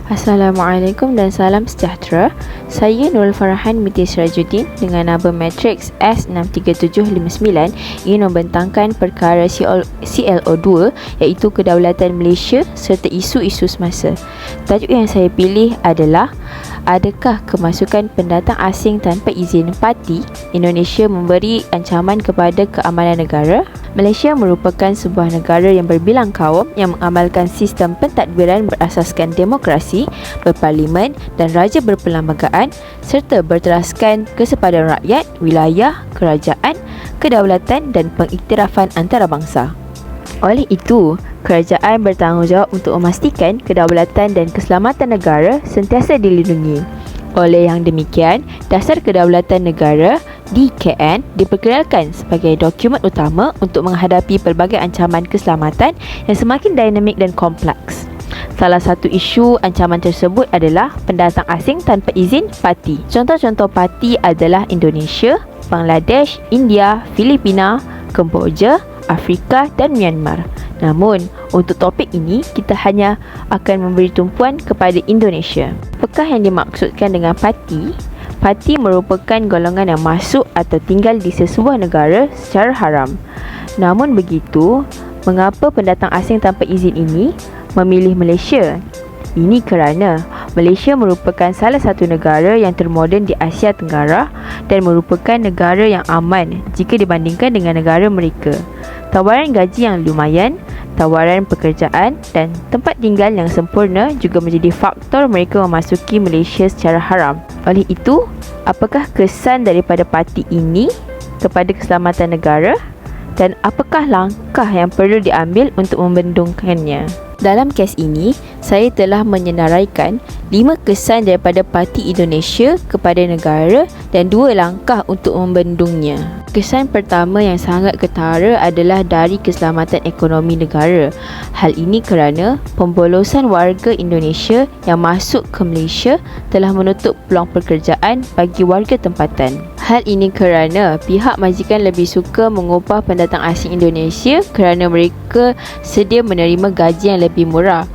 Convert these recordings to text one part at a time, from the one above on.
Assalamualaikum dan salam sejahtera. Saya Nurul Farahan binti Sirajuddin dengan nama matriks S63759 ingin membentangkan perkara CLO2 iaitu Kedaulatan Malaysia serta isu-isu semasa. Tajuk yang saya pilih adalah: adakah kemasukan pendatang asing tanpa izin parti Indonesia memberi ancaman kepada keamanan negara? Malaysia merupakan sebuah negara yang berbilang kaum yang mengamalkan sistem pentadbiran berasaskan demokrasi, berparlimen dan raja berperlembagaan serta berteraskan kesepadan rakyat, wilayah, kerajaan, kedaulatan dan pengiktirafan antarabangsa. Oleh itu, kerajaan bertanggungjawab untuk memastikan kedaulatan dan keselamatan negara sentiasa dilindungi. Oleh yang demikian, Dasar Kedaulatan Negara DKN diperkenalkan sebagai dokumen utama untuk menghadapi pelbagai ancaman keselamatan yang semakin dinamik dan kompleks. Salah satu isu ancaman tersebut adalah pendatang asing tanpa izin parti. Contoh-contoh parti adalah Indonesia, Bangladesh, India, Filipina, Kemboja, Afrika dan Myanmar. Namun, untuk topik ini, kita hanya akan memberi tumpuan kepada Indonesia. Apakah yang dimaksudkan dengan parti? Parti merupakan golongan yang masuk atau tinggal di sesebuah negara secara haram. Namun begitu, mengapa pendatang asing tanpa izin ini memilih Malaysia? Ini kerana Malaysia merupakan salah satu negara yang termoden di Asia Tenggara dan merupakan negara yang aman jika dibandingkan dengan negara mereka. Tawaran gaji yang lumayan, tawaran pekerjaan dan tempat tinggal yang sempurna juga menjadi faktor mereka memasuki Malaysia secara haram. Oleh itu, apakah kesan daripada parti ini kepada keselamatan negara dan apakah langkah yang perlu diambil untuk membendungkannya? Dalam kes ini, saya telah menyenaraikan 5 kesan daripada Parti Indonesia kepada negara dan 2 langkah untuk membendungnya. Kesan pertama yang sangat ketara adalah dari keselamatan ekonomi negara. Hal ini kerana pembolosan warga Indonesia yang masuk ke Malaysia telah menutup peluang pekerjaan bagi warga tempatan. Hal ini kerana pihak majikan lebih suka mengupah pendatang asing Indonesia kerana mereka sedia menerima gaji yang lebih murah.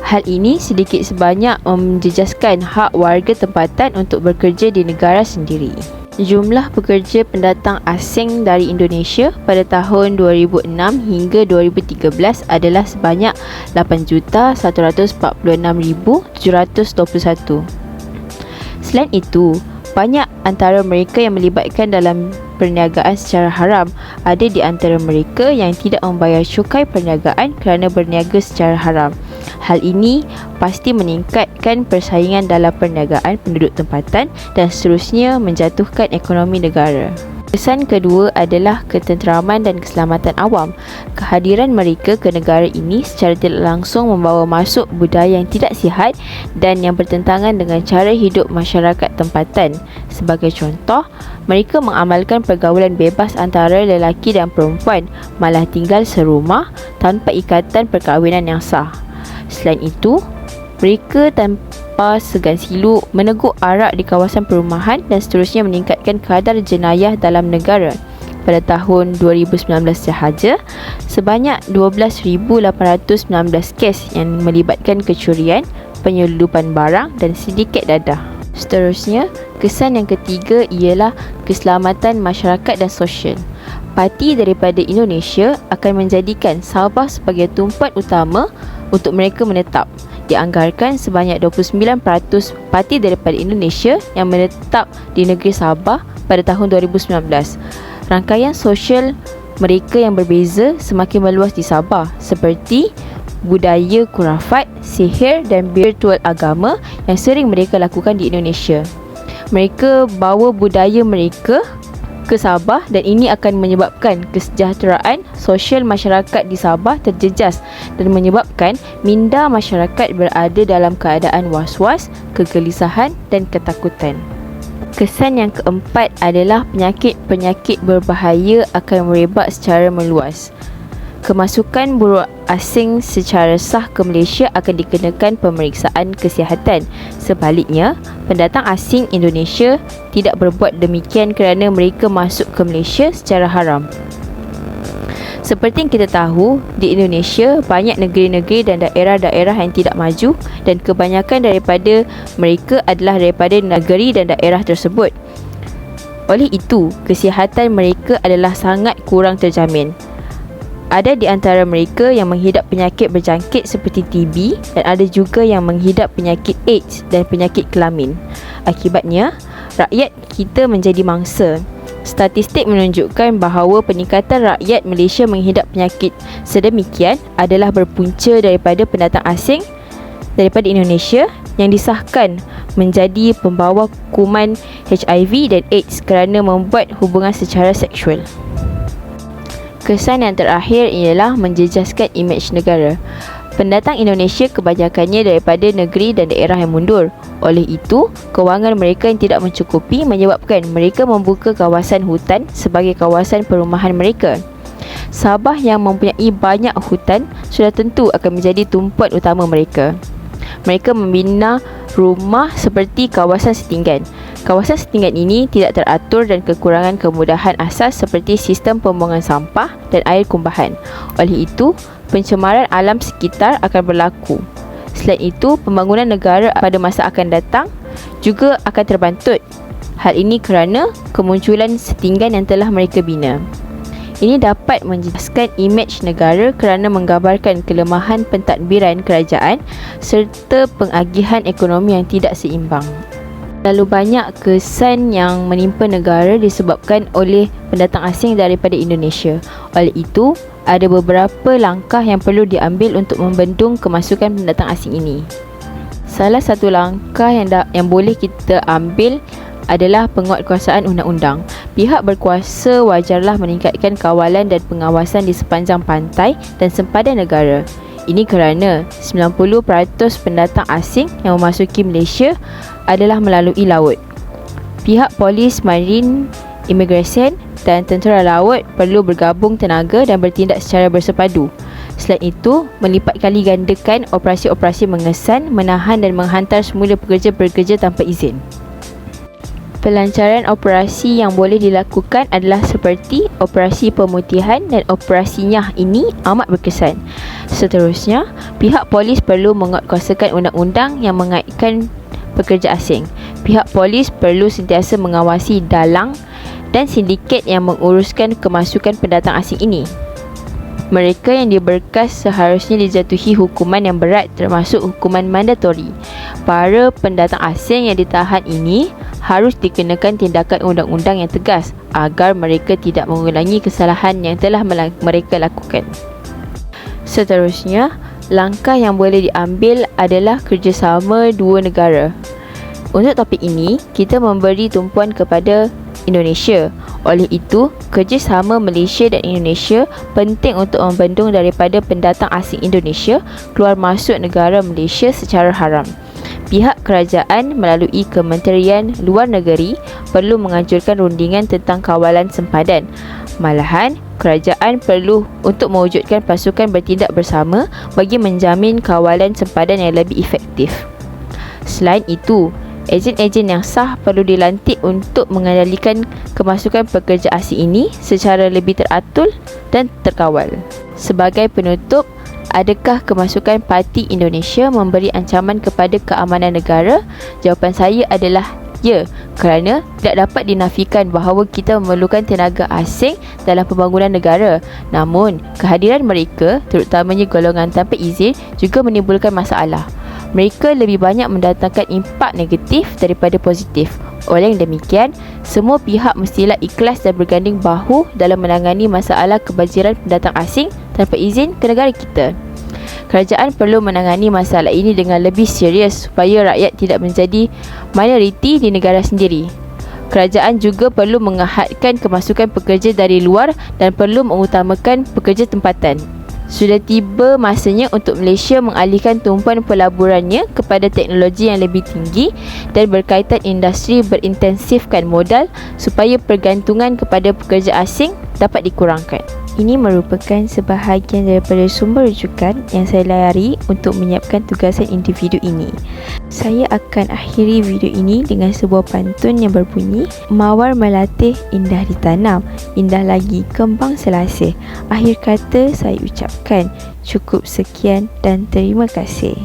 Hal ini sedikit sebanyak menjejaskan hak warga tempatan untuk bekerja di negara sendiri. Jumlah pekerja pendatang asing dari Indonesia pada tahun 2006 hingga 2013 adalah sebanyak 8,146,721. Selain itu, banyak antara mereka yang melibatkan dalam perniagaan secara haram. Ada di antara mereka yang tidak membayar cukai perniagaan kerana berniaga secara haram. Hal ini pasti meningkatkan persaingan dalam perniagaan penduduk tempatan dan seterusnya menjatuhkan ekonomi negara. Kesan kedua adalah ketenteraman dan keselamatan awam. Kehadiran mereka ke negara ini secara tidak langsung membawa masuk budaya yang tidak sihat dan yang bertentangan dengan cara hidup masyarakat tempatan. Sebagai contoh, mereka mengamalkan pergaulan bebas antara lelaki dan perempuan, malah tinggal serumah tanpa ikatan perkahwinan yang sah. Selain itu, mereka tanpa segan silu meneguk arak di kawasan perumahan dan seterusnya meningkatkan kadar jenayah dalam negara. Pada tahun 2019 sahaja, sebanyak 12,819 kes yang melibatkan kecurian, penyelundupan barang dan sindiket dadah. Seterusnya, kesan yang ketiga ialah keselamatan masyarakat dan sosial. Parti daripada Indonesia akan menjadikan Sabah sebagai tumpuan utama untuk mereka menetap. Dianggarkan sebanyak 29% parti daripada Indonesia yang menetap di negeri Sabah pada tahun 2019. Rangkaian sosial mereka yang berbeza semakin meluas di Sabah seperti budaya khurafat, sihir dan ritual agama yang sering mereka lakukan di Indonesia. Mereka bawa budaya mereka ke Sabah dan ini akan menyebabkan kesejahteraan sosial masyarakat di Sabah terjejas dan menyebabkan minda masyarakat berada dalam keadaan was-was, kegelisahan dan ketakutan. Kesan yang keempat adalah penyakit-penyakit berbahaya akan merebak secara meluas. Kemasukan buruh asing secara sah ke Malaysia akan dikenakan pemeriksaan kesihatan. Sebaliknya, pendatang asing Indonesia tidak berbuat demikian kerana mereka masuk ke Malaysia secara haram. Seperti yang kita tahu, di Indonesia banyak negeri-negeri dan daerah-daerah yang tidak maju dan kebanyakan daripada mereka adalah daripada negeri dan daerah tersebut. Oleh itu, kesihatan mereka adalah sangat kurang terjamin. Ada di antara mereka yang menghidap penyakit berjangkit seperti TB dan ada juga yang menghidap penyakit AIDS dan penyakit kelamin. Akibatnya, rakyat kita menjadi mangsa. Statistik menunjukkan bahawa peningkatan rakyat Malaysia menghidap penyakit sedemikian adalah berpunca daripada pendatang asing daripada Indonesia yang disahkan menjadi pembawa kuman HIV dan AIDS kerana membuat hubungan secara seksual. Kesan yang terakhir ialah menjejaskan imej negara. Pendatang Indonesia kebanyakannya daripada negeri dan daerah yang mundur. Oleh itu, kewangan mereka yang tidak mencukupi menyebabkan mereka membuka kawasan hutan sebagai kawasan perumahan mereka. Sabah yang mempunyai banyak hutan sudah tentu akan menjadi tumpuan utama mereka. Mereka membina rumah seperti kawasan setinggan. Kawasan setinggan ini tidak teratur dan kekurangan kemudahan asas seperti sistem pembuangan sampah dan air kumbahan. Oleh itu, pencemaran alam sekitar akan berlaku. Selain itu, pembangunan negara pada masa akan datang juga akan terbantut. Hal ini kerana kemunculan setinggan yang telah mereka bina. Ini dapat menjelaskan imej negara kerana menggambarkan kelemahan pentadbiran kerajaan serta pengagihan ekonomi yang tidak seimbang. Terlalu banyak kesan yang menimpa negara disebabkan oleh pendatang asing daripada Indonesia. Oleh itu, ada beberapa langkah yang perlu diambil untuk membendung kemasukan pendatang asing ini. Salah satu langkah yang boleh kita ambil adalah penguatkuasaan undang-undang. Pihak berkuasa wajarlah meningkatkan kawalan dan pengawasan di sepanjang pantai dan sempadan negara. Ini kerana 90% pendatang asing yang memasuki Malaysia adalah melalui laut. Pihak polis, marin, imigresen dan tentera laut perlu bergabung tenaga dan bertindak secara bersepadu. Selain itu, melipat kali gandakan operasi-operasi mengesan, menahan dan menghantar semula pekerja-pekerja tanpa izin. Pelancaran operasi yang boleh dilakukan adalah seperti operasi pemutihan dan operasinya ini amat berkesan. Seterusnya, pihak polis perlu menguatkuasakan undang-undang yang mengaitkan pekerja asing. Pihak polis perlu sentiasa mengawasi dalang dan sindiket yang menguruskan kemasukan pendatang asing ini. Mereka yang diberkas seharusnya dijatuhi hukuman yang berat termasuk hukuman mandatori. Para pendatang asing yang ditahan ini harus dikenakan tindakan undang-undang yang tegas agar mereka tidak mengulangi kesalahan yang telah mereka lakukan. Seterusnya, langkah yang boleh diambil adalah kerjasama dua negara. Untuk topik ini, kita memberi tumpuan kepada Indonesia. Oleh itu, kerjasama Malaysia dan Indonesia penting untuk membendung daripada pendatang asing Indonesia keluar masuk negara Malaysia secara haram. Pihak kerajaan melalui Kementerian Luar Negeri perlu menganjurkan rundingan tentang kawalan sempadan. Malahan, kerajaan perlu untuk mewujudkan pasukan bertindak bersama bagi menjamin kawalan sempadan yang lebih efektif. Selain itu, ejen-ejen yang sah perlu dilantik untuk mengendalikan kemasukan pekerja asing ini secara lebih teratur dan terkawal. Sebagai penutup, adakah kemasukan Parti Indonesia memberi ancaman kepada keamanan negara? Jawapan saya adalah ya, kerana tidak dapat dinafikan bahawa kita memerlukan tenaga asing dalam pembangunan negara. Namun, kehadiran mereka, terutamanya golongan tanpa izin, juga menimbulkan masalah. Mereka lebih banyak mendatangkan impak negatif daripada positif. Oleh yang demikian, semua pihak mestilah ikhlas dan berganding bahu dalam menangani masalah kebanjiran pendatang asing tanpa izin ke negara kita. Kerajaan perlu menangani masalah ini dengan lebih serius supaya rakyat tidak menjadi minoriti di negara sendiri. Kerajaan juga perlu mengahadkan kemasukan pekerja dari luar dan perlu mengutamakan pekerja tempatan. Sudah tiba masanya untuk Malaysia mengalihkan tumpuan pelaburannya kepada teknologi yang lebih tinggi dan berkaitan industri berintensifkan modal supaya pergantungan kepada pekerja asing dapat dikurangkan. Ini merupakan sebahagian daripada sumber rujukan yang saya layari untuk menyiapkan tugasan individu ini. Saya akan akhiri video ini dengan sebuah pantun yang berbunyi, mawar melatih indah ditanam, indah lagi kembang selasih. Akhir kata saya ucapkan, cukup sekian dan terima kasih.